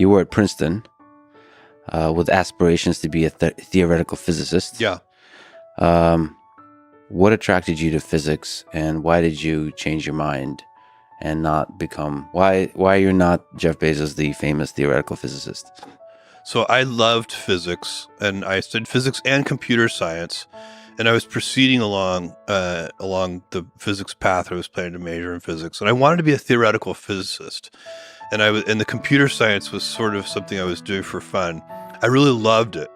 you were at Princeton with aspirations to be a theoretical physicist. Yeah. What attracted you to physics, and why did you change your mind and not become, why you're not Jeff Bezos, the famous theoretical physicist? So I loved physics, and I studied physics and computer science, and I was proceeding along the physics path. I was planning to major in physics, and I wanted to be a theoretical physicist. And the computer science was sort of something I was doing for fun. I really loved it,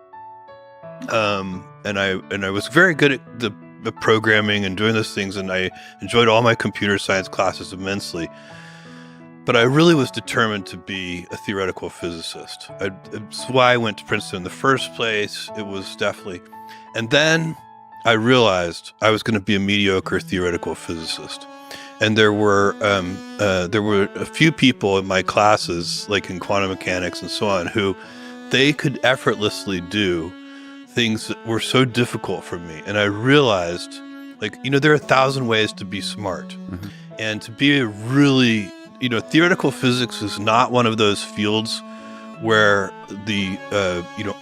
and I was very good at the programming and doing those things, and I enjoyed all my computer science classes immensely. But I really was determined to be a theoretical physicist. It's why I went to Princeton in the first place. It was definitely, and then I realized I was going to be a mediocre theoretical physicist. And there were a few people in my classes, like in quantum mechanics and so on, who they could effortlessly do things that were so difficult for me. And I realized, there are 1,000 ways to be smart. Mm-hmm. And to be a really, theoretical physics is not one of those fields where the,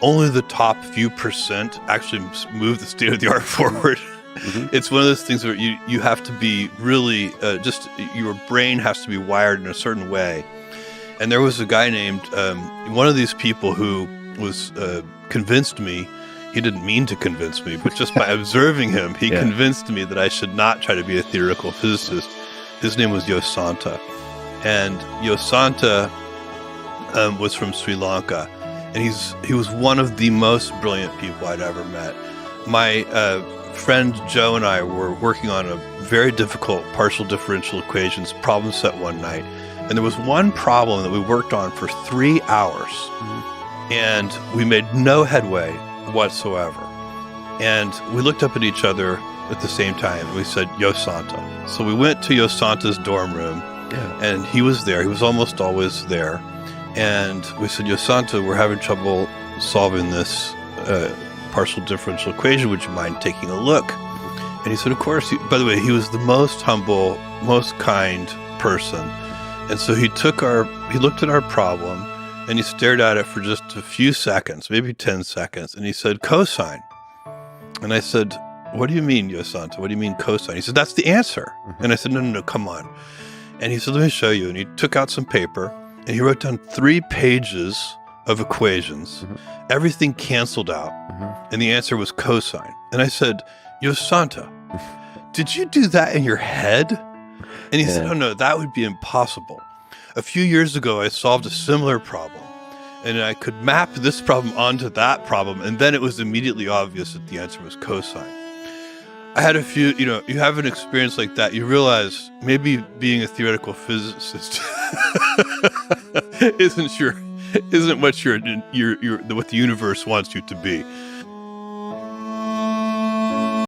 only the top few percent actually move the state of the art forward. Mm-hmm. It's one of those things where you have to be really, your brain has to be wired in a certain way. And there was a guy named, one of these people who was convinced me. He didn't mean to convince me, but just by observing him, he convinced me that I should not try to be a theoretical physicist. His name was Yosanta. And Yosanta was from Sri Lanka. And he was one of the most brilliant people I'd ever met. My friend Joe and I were working on a very difficult partial differential equations problem set one night. And there was one problem that we worked on for 3 hours. Mm-hmm. And we made no headway whatsoever. And we looked up at each other at the same time, and we said, Yosanta. So we went to Yosanta's dorm room, and he was there. He was almost always there. And we said, Yosanta, we're having trouble solving this partial differential equation. Would you mind taking a look? And he said, of course. By the way, he was the most humble, most kind person. And so he looked at our problem, and he stared at it for just a few seconds, maybe 10 seconds. And he said, cosine. And I said, what do you mean, Yosanta? What do you mean cosine? He said, that's the answer. Mm-hmm. And I said, no, come on. And he said, let me show you. And he took out some paper, and he wrote down 3 pages of equations. Mm-hmm. Everything canceled out. Mm-hmm. And the answer was cosine. And I said, Yosanta, did you do that in your head? And he said, oh, no, that would be impossible. A few years ago, I solved a similar problem, and I could map this problem onto that problem, and then it was immediately obvious that the answer was cosine. I had a few, you have an experience like that, you realize maybe being a theoretical physicist isn't what what the universe wants you to be.